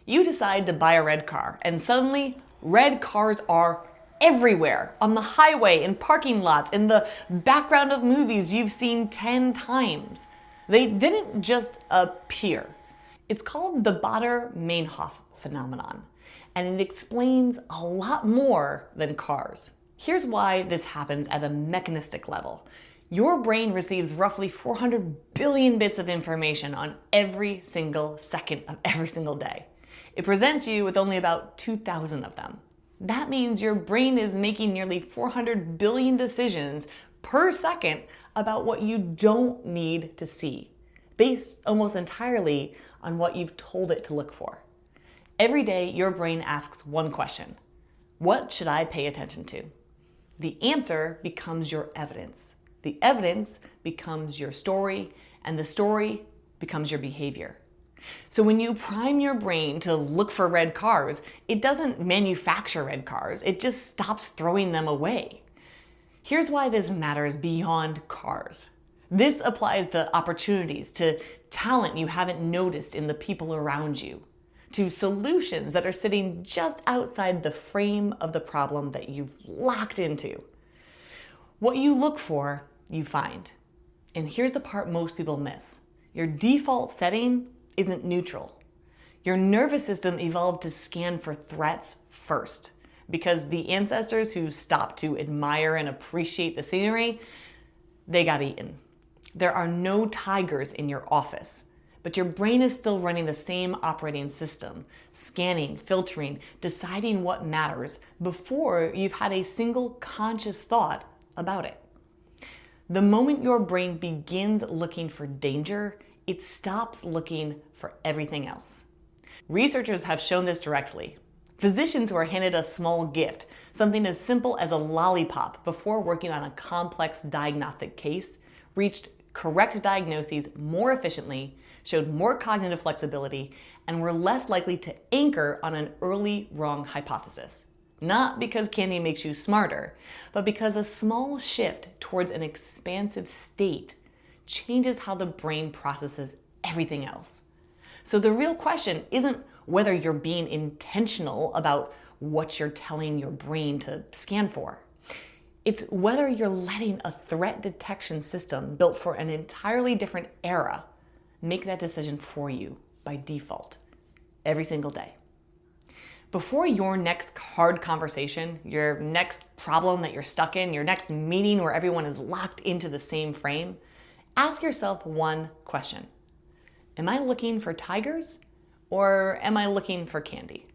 You decide to buy a red car, and suddenly red cars are everywhere, on the highway, in parking lots, in the background of movies you've seen 10 times. They didn't just appear. It's called the Baader-Meinhof phenomenon, and it explains a lot more than cars. Here's why this happens at a mechanistic level. Your brain receives roughly 400 billion bits of information on every single second of every single day. It presents you with only about 2,000 of them. That means your brain is making nearly 400 billion decisions per second about what you don't need to see, based almost entirely on what you've told it to look for. Every day, your brain asks one question: what should I pay attention to? The answer becomes your evidence. The evidence becomes your story, and the story becomes your behavior. So when you prime your brain to look for red cars, it doesn't manufacture red cars, it just stops throwing them away. Here's why this matters beyond cars. This applies to opportunities, to talent you haven't noticed in the people around you, to solutions that are sitting just outside the frame of the problem that you've locked into. What you look for, you find. And here's the part most people miss. Your default setting isn't neutral. Your nervous system evolved to scan for threats first, because the ancestors who stopped to admire and appreciate the scenery, they got eaten. There are no tigers in your office, but your brain is still running the same operating system, scanning, filtering, deciding what matters before you've had a single conscious thought about it. The moment your brain begins looking for danger, it stops looking for everything else. Researchers have shown this directly. Physicians who are handed a small gift, something as simple as a lollipop, before working on a complex diagnostic case, reached correct diagnoses more efficiently, showed more cognitive flexibility, and were less likely to anchor on an early wrong hypothesis. Not because candy makes you smarter, but because a small shift towards an expansive state changes how the brain processes everything else. So the real question isn't whether you're being intentional about what you're telling your brain to scan for. It's whether you're letting a threat detection system built for an entirely different era make that decision for you by default every single day. Before your next hard conversation, your next problem that you're stuck in, your next meeting where everyone is locked into the same frame, ask yourself one question. Am I looking for tigers, or am I looking for candy?